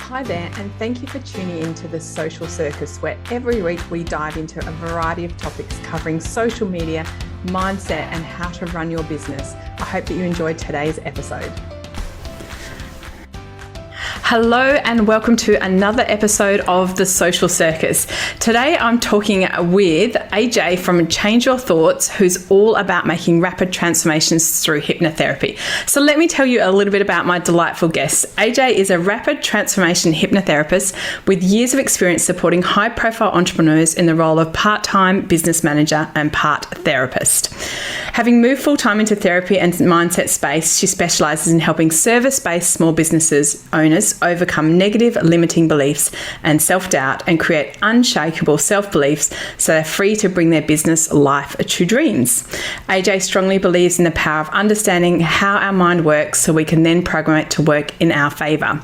Hi there, and thank you for tuning in to The Social Circus, where every week we dive into a variety of topics covering social media, mindset, and how to run your business. I hope that you enjoyed today's episode. Hello and welcome to another episode of The Social Circus. Today I'm talking with AJ from Change Your Thoughts, who's all about making rapid transformations through hypnotherapy. So let me tell you a little bit about my delightful guest. AJ is a rapid transformation hypnotherapist with years of experience supporting high-profile entrepreneurs in the role of part-time business manager and part therapist. Having moved full-time into therapy and mindset space, she specialises in helping service-based small businesses owners overcome negative limiting beliefs and self-doubt and create unshakable self-beliefs so they're free to bring their business life to dreams. AJ strongly believes in the power of understanding how our mind works so we can then program it to work in our favour.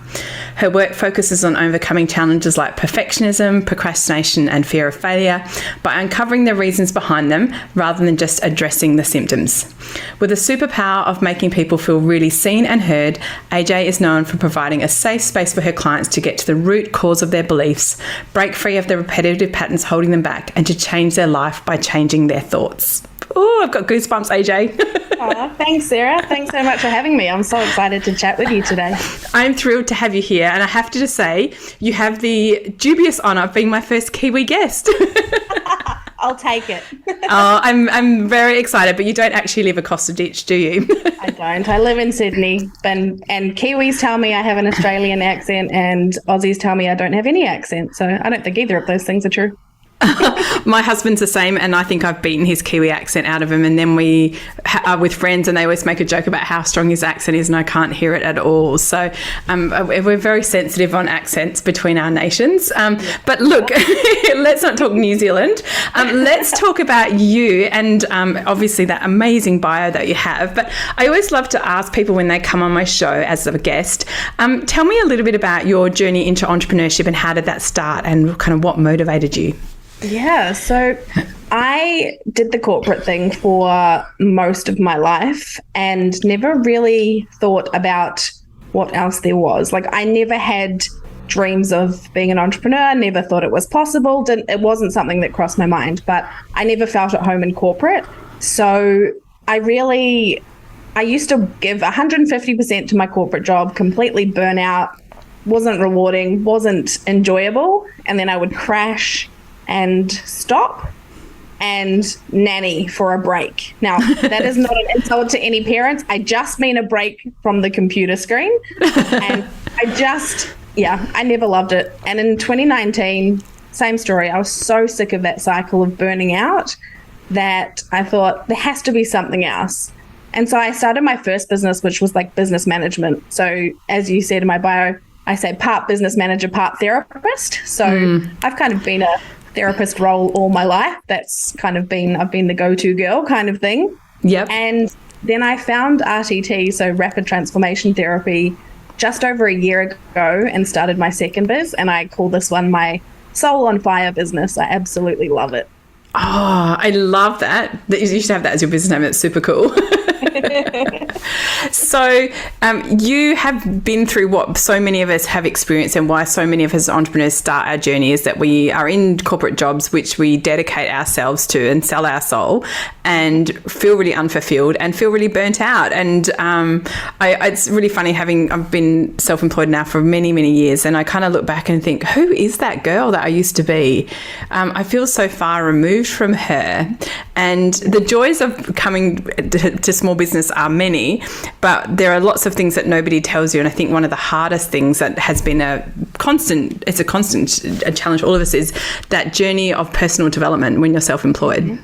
Her work focuses on overcoming challenges like perfectionism, procrastination and fear of failure by uncovering the reasons behind them rather than just addressing the symptoms. With a superpower of making people feel really seen and heard, AJ is known for providing a safe space for her clients to get to the root cause of their beliefs, break free of the repetitive patterns holding them back, and to change their life by changing their thoughts. Oh, I've got goosebumps, AJ. Oh, thanks, Sarah. Thanks so much for having me. I'm so excited to chat with you today. I'm thrilled to have you here, and I have to just say, you have the dubious honour of being my first Kiwi guest. I'll take it. Oh, I'm very excited, but you don't actually live across the ditch, do you? I don't. I live in Sydney, and Kiwis tell me I have an Australian accent, and Aussies tell me I don't have any accent. So I don't think either of those things are true. My husband's the same, and I think I've beaten his Kiwi accent out of him, and then we are with friends and they always make a joke about how strong his accent is and I can't hear it at all. So we're very sensitive on accents between our nations. But look, let's not talk New Zealand. Let's talk about you and obviously that amazing bio that you have. But I always love to ask people when they come on my show as a guest, tell me a little bit about your journey into entrepreneurship and how did that start and kind of what motivated you? Yeah, so I did the corporate thing for most of my life and never really thought about what else there was. Like, I never had dreams of being an entrepreneur, never thought it was possible. It wasn't something that crossed my mind, but I never felt at home in corporate. So I used to give 150% to my corporate job, completely burn out, wasn't rewarding, wasn't enjoyable, and then I would crash and stop and nanny for a break. Now, that is not an insult to any parents. I just mean a break from the computer screen. And I never loved it. And in 2019, same story. I was so sick of that cycle of burning out that I thought there has to be something else. And so I started my first business, which was like business management. So as you said in my bio, I say part business manager, part therapist. So I've kind of been a therapist role all my life. That's kind of I've been the go-to girl kind of thing. Yep. And then I found RTT, so rapid transformation therapy, just over a year ago and started my second biz. And I call this one my soul on fire business. I absolutely love it. Oh, I love that. You should have that as your business name. It's super cool. So you have been through what so many of us have experienced, and why so many of us entrepreneurs start our journey is that we are in corporate jobs which we dedicate ourselves to and sell our soul and feel really unfulfilled and feel really burnt out. And it's really funny I've been self-employed now for many, many years, and I kind of look back and think, who is that girl that I used to be? I feel so far removed from her. And the joys of coming to small business are many, but there are lots of things that nobody tells you. And I think one of the hardest things that has been a constant challenge for all of us is that journey of personal development when you're self-employed.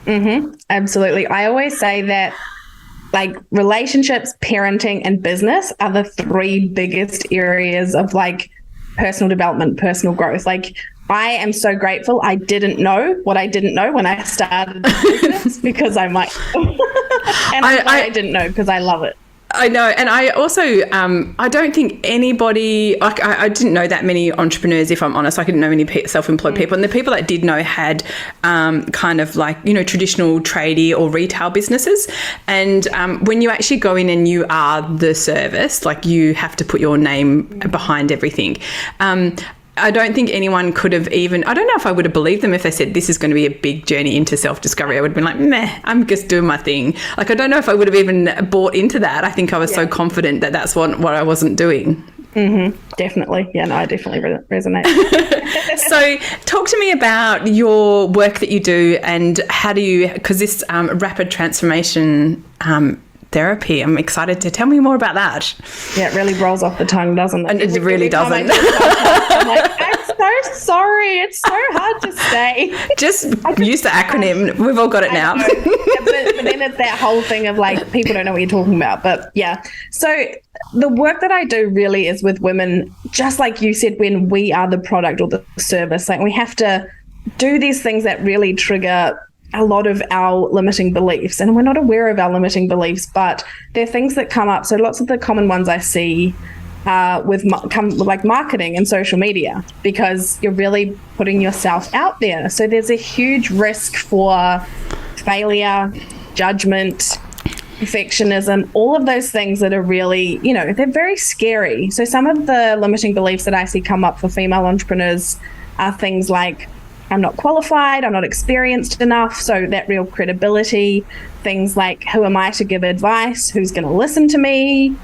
Mm-hmm. Absolutely. I always say that like relationships, parenting, and business are the three biggest areas of like personal development, personal growth. Like, I am so grateful I didn't know what I didn't know when I started the business because I might. And I didn't know because I love it. I know. And I also, I don't think anybody, like I didn't know that many entrepreneurs, if I'm honest. I didn't know many self-employed people. And the people that did know had kind of like, traditional tradie or retail businesses. And when you actually go in and you are the service, like you have to put your name behind everything. I don't think anyone could have even, I don't know if I would have believed them if they said this is going to be a big journey into self-discovery. I would have been like, meh, I'm just doing my thing. Like, I don't know if I would have even bought into that. I think I was so confident that that's what I wasn't doing. Mm-hmm. Definitely. Yeah, no, I definitely resonate. So talk to me about your work that you do and how do you, because this rapid transformation therapy, I'm excited to tell me more about that. Yeah, it really rolls off the tongue, doesn't it? And it really doesn't. I'm like, I'm so sorry. It's so hard to say. Just use the acronym. We've all got it now. Yeah, but then it's that whole thing of like, people don't know what you're talking about. But yeah. So the work that I do really is with women, just like you said, when we are the product or the service. Like, we have to do these things that really trigger a lot of our limiting beliefs, and we're not aware of our limiting beliefs, but they're things that come up. So lots of the common ones I see with like marketing and social media, because you're really putting yourself out there. So there's a huge risk for failure, judgment, perfectionism, all of those things that are really, they're very scary. So some of the limiting beliefs that I see come up for female entrepreneurs are things like, I'm not qualified, I'm not experienced enough, so that real credibility. Things like, who am I to give advice? Who's going to listen to me?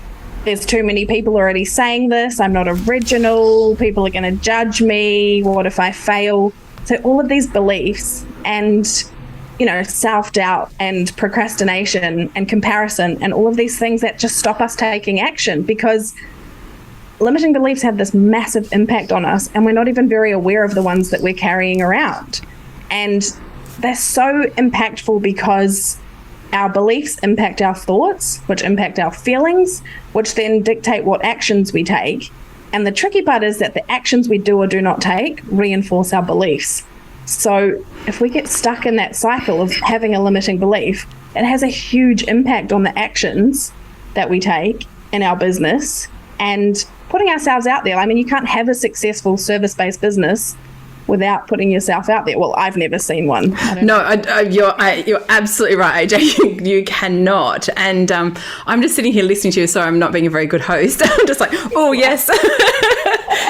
There's too many people already saying this. I'm not original. People are going to judge me. What if I fail? So all of these beliefs and, self-doubt and procrastination and comparison and all of these things that just stop us taking action, because limiting beliefs have this massive impact on us, and we're not even very aware of the ones that we're carrying around. And they're so impactful because our beliefs impact our thoughts, which impact our feelings, which then dictate what actions we take. And the tricky part is that the actions we do or do not take reinforce our beliefs. So if we get stuck in that cycle of having a limiting belief, it has a huge impact on the actions that we take in our business and putting ourselves out there. I mean, you can't have a successful service-based business without putting yourself out there. Well, I've never seen one. You're absolutely right, AJ. You cannot. And I'm just sitting here listening to you, so I'm not being a very good host. I'm just like, oh, yes.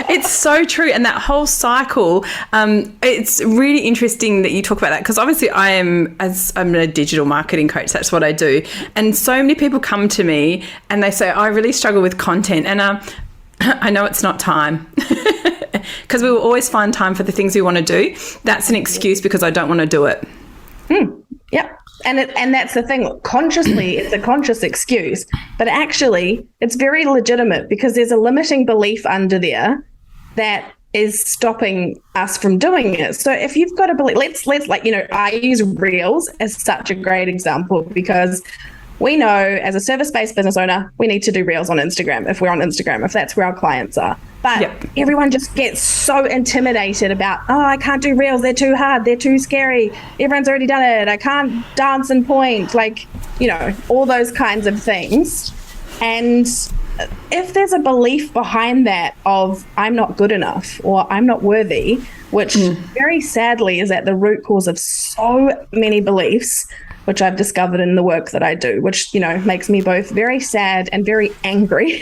It's so true. And that whole cycle, it's really interesting that you talk about that, because obviously I'm a digital marketing coach. That's what I do. And so many people come to me and they say, I really struggle with content. And I know it's not time, because we will always find time for the things we want to do. That's an excuse because I don't want to do it. Yeah. And that's the thing. Consciously, it's a conscious excuse, but actually it's very legitimate, because there's a limiting belief under there that is stopping us from doing it. So if you've got a belief, let's I use Reels as such a great example, because we know as a service-based business owner, we need to do Reels on Instagram if we're on Instagram, if that's where our clients are. But everyone just gets so intimidated about, I can't do Reels. They're too hard. They're too scary. Everyone's already done it. I can't dance and point. All those kinds of things. And if there's a belief behind that of I'm not good enough or I'm not worthy, which very sadly is at the root cause of so many beliefs, which I've discovered in the work that I do, which, makes me both very sad and very angry.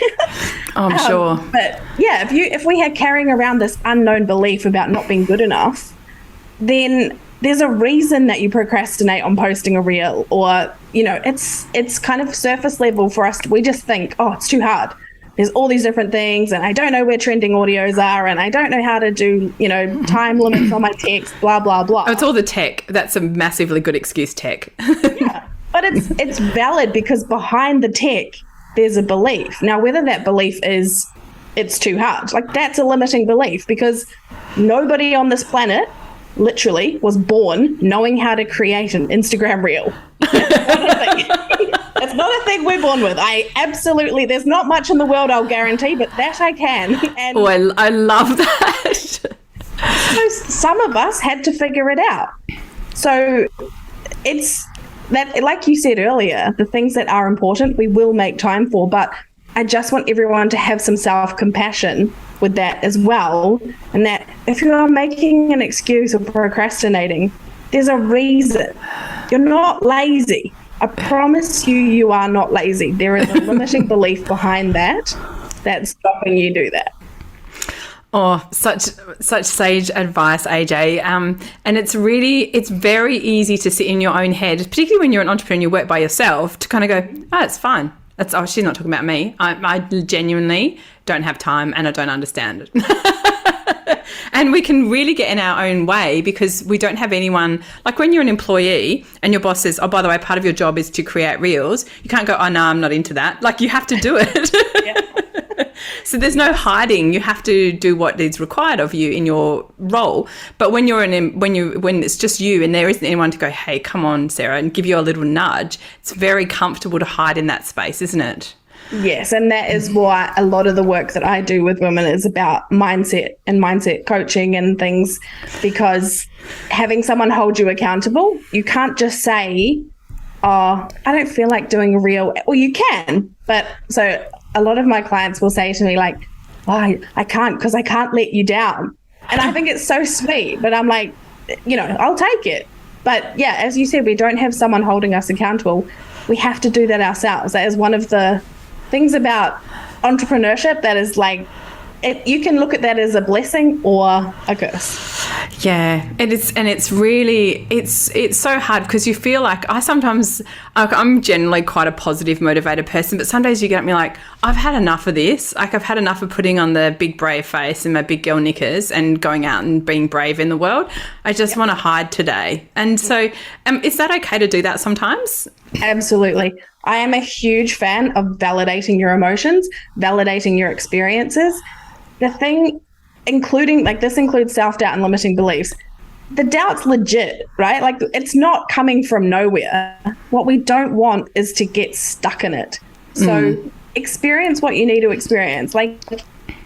I'm sure. But yeah, if we had carrying around this unknown belief about not being good enough, then there's a reason that you procrastinate on posting a reel, or, it's kind of surface level for us. We just think, it's too hard. There's all these different things, and I don't know where trending audios are, and I don't know how to do, time limits on my text, blah, blah, blah. Oh, it's all the tech. That's a massively good excuse, tech. Yeah, but it's valid, because behind the tech, there's a belief. Now, whether that belief is it's too hard, that's a limiting belief, because nobody on this planet literally was born knowing how to create an Instagram reel. It's not a thing we're born with. There's not much in the world, I'll guarantee, but that I can. And I love that. So some of us had to figure it out. So it's that, like you said earlier, the things that are important, we will make time for. But I just want everyone to have some self-compassion with that as well. And that if you are making an excuse or procrastinating, there's a reason. You're not lazy. I promise you, you are not lazy. There is a limiting belief behind that that's stopping you do that. Oh, such sage advice, AJ. And it's very easy to sit in your own head, particularly when you're an entrepreneur and you work by yourself, to kind of go, oh, it's fine. She's not talking about me. I genuinely don't have time and I don't understand it. And we can really get in our own way because we don't have anyone, like when you're an employee and your boss says, oh, by the way, part of your job is to create reels. You can't go, oh, no, I'm not into that. Like you have to do it. So there's no hiding. You have to do what is required of you in your role. But when when it's just you and there isn't anyone to go, hey, come on, Sarah, and give you a little nudge, it's very comfortable to hide in that space, isn't it? Yes, and that is why a lot of the work that I do with women is about mindset and mindset coaching and things, because having someone hold you accountable, you can't just say, oh, I don't feel like doing a reel. Well, you can, but so a lot of my clients will say to me like, oh, I can't because I can't let you down. And I think it's so sweet, but I'm like, I'll take it. But yeah, as you said, we don't have someone holding us accountable. We have to do that ourselves. That is one of the things about entrepreneurship that is like, you can look at that as a blessing or a curse. Yeah, it is, and it's really it's so hard because you feel like I'm generally quite a positive, motivated person, but some days you get at me like, I've had enough of this. Like I've had enough of putting on the big brave face and my big girl knickers and going out and being brave in the world. I just want to hide today. And so, is that okay to do that sometimes? Absolutely. I am a huge fan of validating your emotions, validating your experiences. The thing, this includes self-doubt and limiting beliefs. The doubt's legit, right? Like it's not coming from nowhere. What we don't want is to get stuck in it. So experience what you need to experience. Like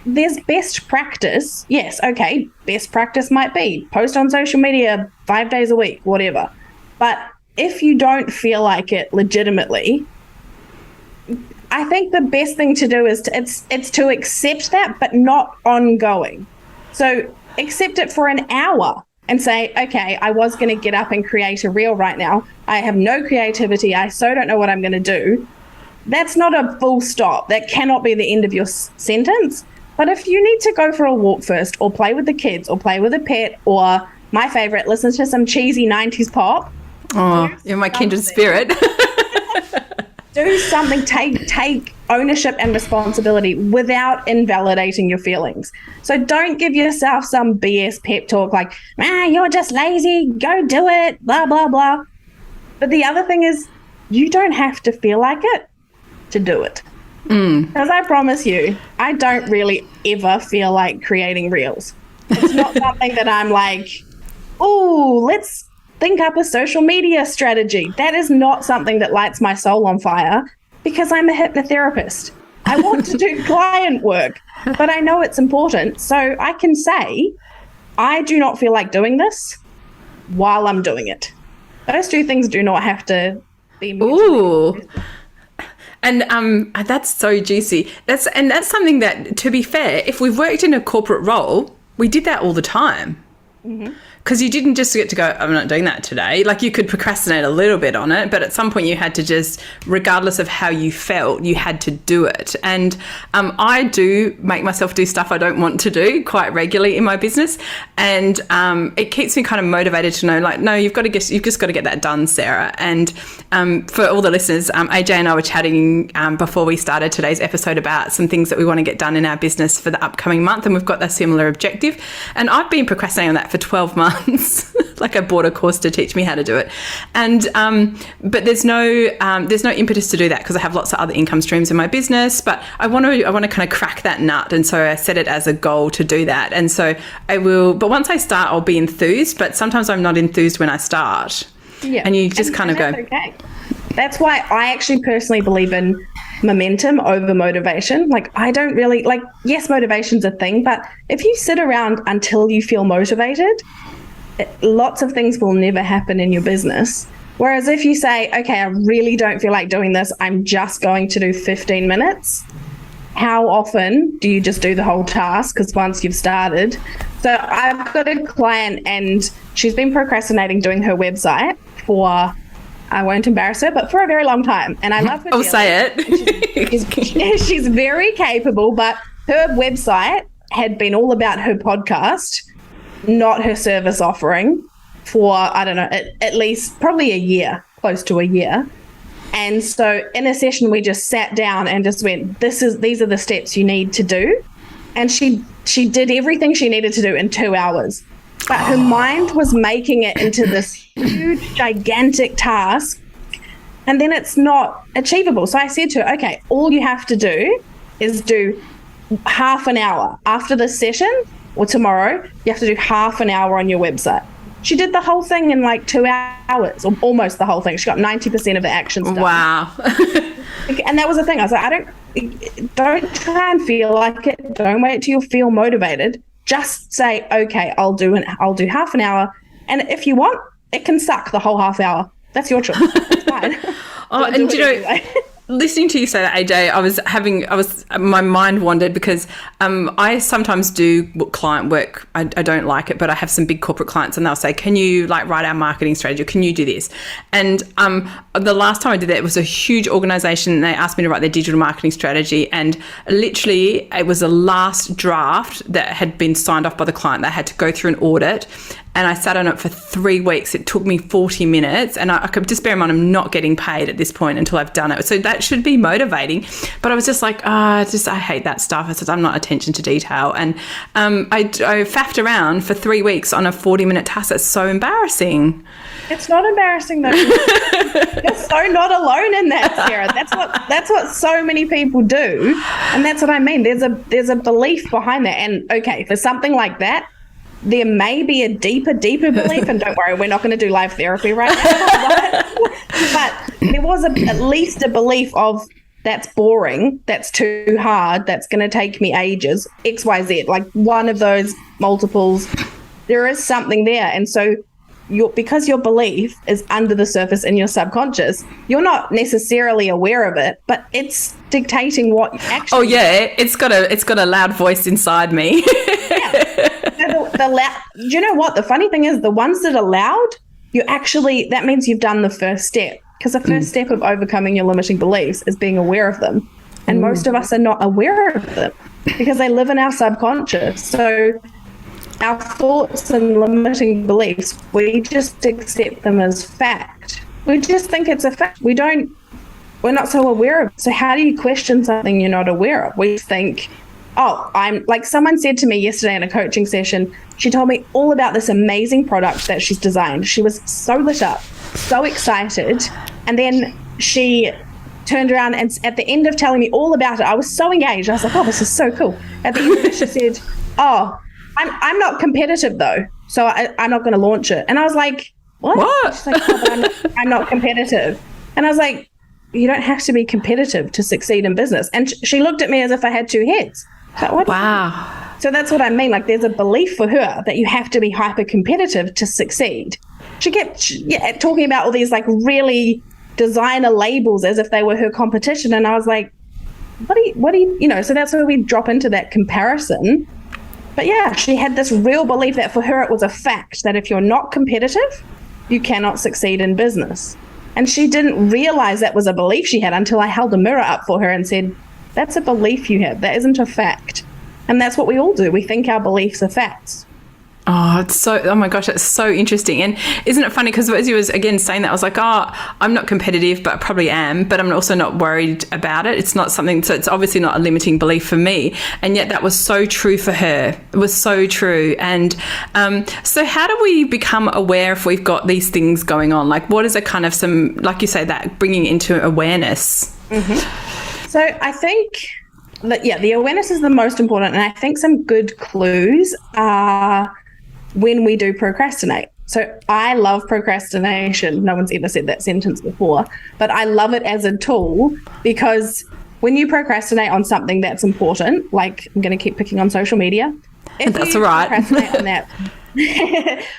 there's best practice. Yes, okay, best practice might be post on social media 5 days a week, whatever. But if you don't feel like it legitimately, I think the best thing to do is it's to accept that, but not ongoing. So accept it for an hour and say, okay, I was going to get up and create a reel right now. I have no creativity. I so don't know what I'm going to do. That's not a full stop. That cannot be the end of your sentence. But if you need to go for a walk first or play with the kids or play with a pet or my favorite, listen to some cheesy 90s pop. Oh, you're my kindred spirit. Do something, take ownership and responsibility without invalidating your feelings. So don't give yourself some BS pep talk like, you're just lazy, go do it, blah, blah, blah. But the other thing is you don't have to feel like it to do it. Because I promise you, I don't really ever feel like creating reels. It's not something that I'm like, oh, let's think up a social media strategy. That is not something that lights my soul on fire because I'm a hypnotherapist. I want to do client work, but I know it's important. So I can say, I do not feel like doing this while I'm doing it. Those two things do not have to be mutually exclusive. And that's so juicy. That's something that, to be fair, if we've worked in a corporate role, we did that all the time. Because you didn't just get to go, I'm not doing that today. Like you could procrastinate a little bit on it, but at some point you had to just, regardless of how you felt, you had to do it. And I do make myself do stuff I don't want to do quite regularly in my business. And it keeps me kind of motivated to know, like, no, you've just got to get that done, Sarah. And for all the listeners, AJ and I were chatting before we started today's episode about some things that we want to get done in our business for the upcoming month. And we've got a similar objective. And I've been procrastinating on that for 12 months. Like I bought a course to teach me how to do it, and but there's no impetus to do that because I have lots of other income streams in my business. But I want to kind of crack that nut, and so I set it as a goal to do that. And so I will. But once I start, I'll be enthused. But sometimes I'm not enthused when I start. Yeah, and you just kind of go. Okay. That's why I actually personally believe in momentum over motivation. Like I don't really like. Yes, motivation's a thing, but if you sit around until you feel motivated, lots of things will never happen in your business Whereas if you say, okay, I really don't feel like doing this, I'm just going to do 15 minutes, how often do you just do the whole task? Because once you've started. So I've got a client and she's been procrastinating doing her website for, I won't embarrass her, but for a very long time. And I love her. I'll say it. She's very capable, but her website had been all about her podcast, not her service offering, for, I don't know, at least probably a year, close to a year. And so in a session, we just sat down and just went, these are the steps you need to do. And she did everything she needed to do in 2 hours. But her mind was making it into this huge, gigantic task. And then it's not achievable. So I said to her, okay, all you have to do is do half an hour. After this session or tomorrow, you have to do half an hour on your website. She did the whole thing in like 2 hours, or almost the whole thing. She got 90% of the actions done. Wow. And that was the thing. I was like, don't try and feel like it. Don't wait till you feel motivated. Just say, okay, I'll do half an hour. And if you want, it can suck the whole half hour. That's your choice. It's fine. And you know, anyway. Listening to you say that, AJ, my mind wandered because I sometimes do client work. I don't like it, but I have some big corporate clients and they'll say, can you like write our marketing strategy? Or can you do this? And the last time I did that, it was a huge organization and they asked me to write their digital marketing strategy. And literally it was the last draft that had been signed off by the client. They had to go through an audit. And I sat on it for 3 weeks. It took me 40 minutes. And I could just bear in mind, I'm not getting paid at this point until I've done it. So that should be motivating. But I was just like, I hate that stuff. I said, I'm not attention to detail. And I faffed around for 3 weeks on a 40-minute task. That's so embarrassing. It's not embarrassing though. You're so not alone in that, Sarah. That's what so many people do. And that's what I mean. There's a belief behind that. And okay, for something like that, there may be a deeper belief, and don't worry, we're not going to do live therapy right now. But there was at least a belief of that's boring, that's too hard, that's going to take me ages, XYZ, like one of those multiples. There is something there. And so because your belief is under the surface in your subconscious, you're not necessarily aware of it, but it's dictating what actually. Oh yeah, it's got a loud voice inside me. Yeah. Do you know what? The funny thing is, the ones that are loud, that means you've done the first step. Because the first step of overcoming your limiting beliefs is being aware of them. And most of us are not aware of them because they live in our subconscious. So our thoughts and limiting beliefs, we just accept them as fact. We just think it's a fact. We're not so aware of it. So how do you question something you're not aware of? We think, I'm like, someone said to me yesterday in a coaching session, she told me all about this amazing product that she's designed. She was so lit up, so excited. And then she turned around and at the end of telling me all about it, I was so engaged. I was like, this is so cool. At the end of it, she said, I'm not competitive though, so I'm not going to launch it. And I was like, what? She's like, but I'm not competitive. And I was like, you don't have to be competitive to succeed in business. And she looked at me as if I had two heads. Like, what? Wow. So that's what I mean. Like, there's a belief for her that you have to be hyper competitive to succeed. She kept talking about all these like really designer labels as if they were her competition. And I was like, what do you, so that's where we drop into that comparison. But yeah, she had this real belief that for her it was a fact that if you're not competitive, you cannot succeed in business. And she didn't realize that was a belief she had until I held a mirror up for her and said, that's a belief you have. That isn't a fact. And that's what we all do. We think our beliefs are facts. Oh my gosh, that's so interesting. And isn't it funny, because as you was again saying that, I was like, I'm not competitive, but I probably am, but I'm also not worried about it. It's not something, so it's obviously not a limiting belief for me. And yet that was so true for her. It was so true. And so how do we become aware if we've got these things going on? Like, what is a kind of some, like you say, that bringing into awareness? Mm-hmm. So I think that, the awareness is the most important. And I think some good clues are when we do procrastinate. So I love procrastination. No one's ever said that sentence before, but I love it as a tool, because when you procrastinate on something that's important, like I'm going to keep picking on social media. That's all right. Procrastinate on that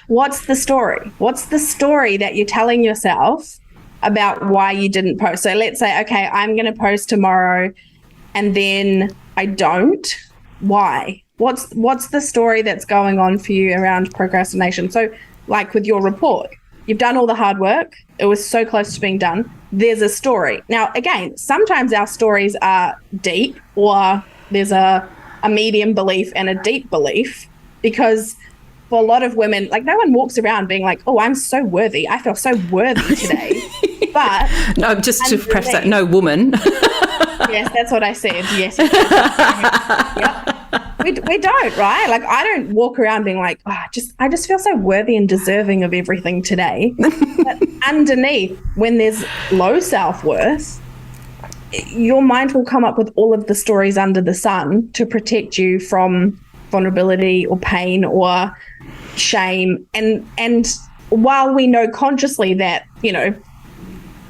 What's the story? What's the story that you're telling yourself about why you didn't post? So let's say, okay, I'm going to post tomorrow and then I don't. Why? What's the story that's going on for you around procrastination? So like with your report, you've done all the hard work. It was so close to being done. There's a story. Now, again, sometimes our stories are deep, or there's a medium belief and a deep belief, because for a lot of women, like no one walks around being like, oh, I'm so worthy. I feel so worthy today. But no, just to preface that, no woman. Yes, that's what I said. Yes. Yep. We don't, right? Like I don't walk around being like, oh, I just feel so worthy and deserving of everything today. But underneath, when there's low self-worth, your mind will come up with all of the stories under the sun to protect you from vulnerability or pain or shame. And while we know consciously that, you know,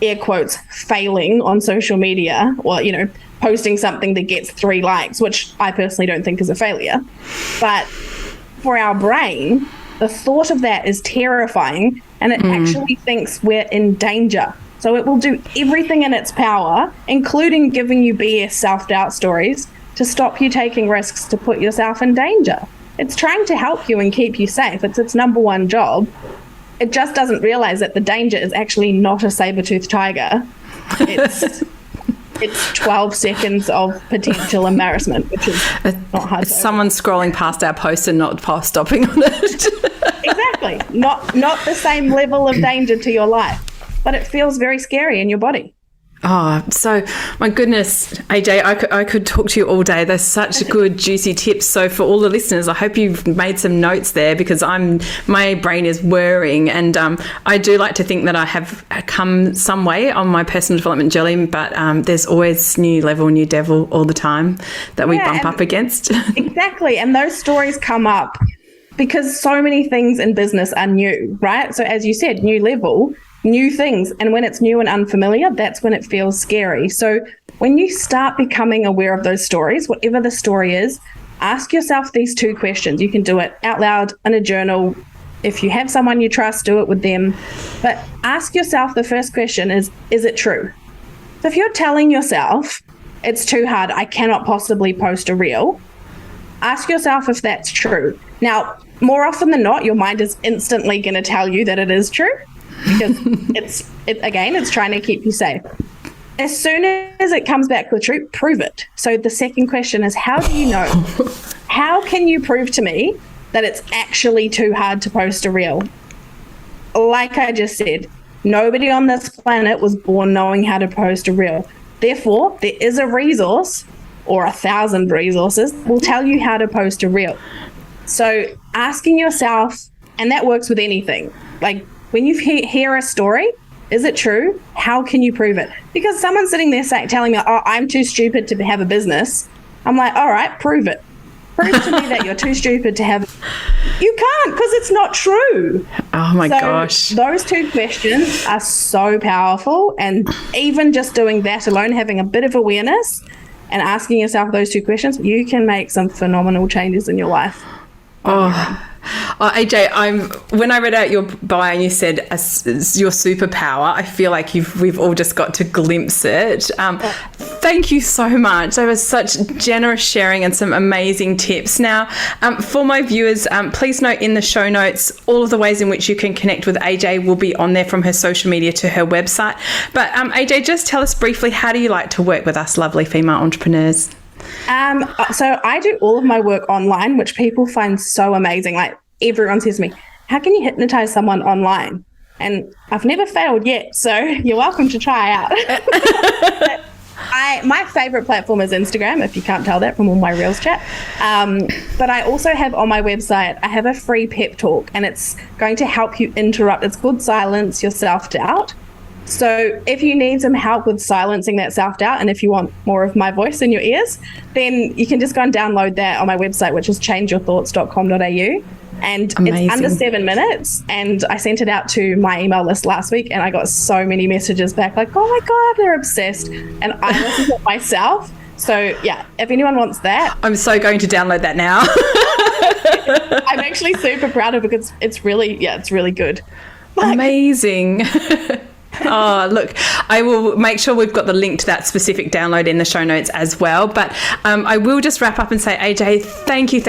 air quotes, failing on social media, or, you know, posting something that gets 3 likes, which I personally don't think is a failure. But for our brain, the thought of that is terrifying, and it actually thinks we're in danger. So it will do everything in its power, including giving you BS self-doubt stories, to stop you taking risks, to put yourself in danger. It's trying to help you and keep you safe. It's its number one job. It just doesn't realize that the danger is actually not a saber-toothed tiger. It's 12 seconds of potential embarrassment, which is not hard. It's someone scrolling past our post and not stopping on it. Exactly. Not the same level of danger to your life, but it feels very scary in your body. Oh, so my goodness, AJ, I could talk to you all day. There's such good, juicy tips. So for all the listeners, I hope you've made some notes there, because my brain is whirring, and I do like to think that I have come some way on my personal development journey, but there's always new level, new devil all the time that we bump up against. Exactly, and those stories come up because so many things in business are new, right? So as you said, new level, new things. And when it's new and unfamiliar, that's when it feels scary. So when you start becoming aware of those stories, whatever the story is, ask yourself these 2 questions. You can do it out loud in a journal. If you have someone you trust, do it with them. But ask yourself, the first question is it true? So if you're telling yourself, it's too hard, I cannot possibly post a reel, ask yourself if that's true. Now, more often than not, your mind is instantly going to tell you that it is true, because it's trying to keep you safe. As soon as it comes back with truth, prove it. So the second question is, how do you know? How can you prove to me that it's actually too hard to post a reel? Like I just said, nobody on this planet was born knowing how to post a reel. Therefore, there is a resource, or 1,000 resources, will tell you how to post a reel. So asking yourself, and that works with anything, like when you hear a story, is it true? How can you prove it? Because someone's sitting there telling me, oh, I'm too stupid to have a business. I'm like, all right, prove it. Prove to me that you're too stupid to have. You can't, because it's not true. Oh my gosh. Those 2 questions are so powerful. And even just doing that alone, having a bit of awareness and asking yourself those 2 questions, you can make some phenomenal changes in your life. AJ, when I read out your bio and you said your superpower, I feel like we've all just got to glimpse it. Thank you so much. There was such generous sharing and some amazing tips. Now, for my viewers, please note in the show notes, all of the ways in which you can connect with AJ will be on there, from her social media to her website. But AJ, just tell us briefly, how do you like to work with us lovely female entrepreneurs? So I do all of my work online, which people find so amazing. Like everyone says to me, how can you hypnotize someone online? And I've never failed yet, so you're welcome to try out. My favorite platform is Instagram, if you can't tell that from all my Reels chat. But I also have on my website, I have a free pep talk, and it's going to help you interrupt. It's called Silence Your Self-Doubt. So if you need some help with silencing that self-doubt, and if you want more of my voice in your ears, then you can just go and download that on my website, which is changeyourthoughts.com.au. And Amazing. It's under 7 minutes. And I sent it out to my email list last week, and I got so many messages back like, oh my God, they're obsessed. And I listened to it myself. So yeah, if anyone wants that. I'm so going to download that now. I'm actually super proud of it because it's really good. Amazing. Oh, look, I will make sure we've got the link to that specific download in the show notes as well. But I will just wrap up and say, AJ, thank you.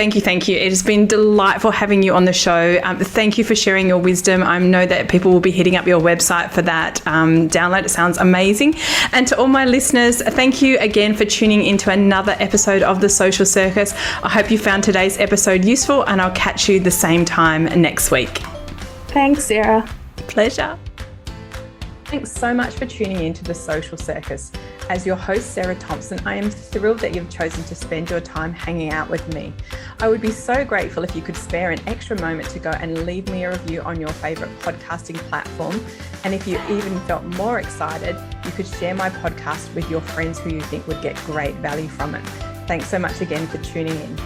It has been delightful having you on the show. Thank you for sharing your wisdom. I know that people will be hitting up your website for that download. It sounds amazing. And to all my listeners, thank you again for tuning into another episode of The Social Circus. I hope you found today's episode useful, and I'll catch you the same time next week. Thanks, Sarah. Pleasure. Thanks so much for tuning in to The Social Circus. As your host, Sarah Thompson, I am thrilled that you've chosen to spend your time hanging out with me. I would be so grateful if you could spare an extra moment to go and leave me a review on your favourite podcasting platform. And if you even felt more excited, you could share my podcast with your friends who you think would get great value from it. Thanks so much again for tuning in.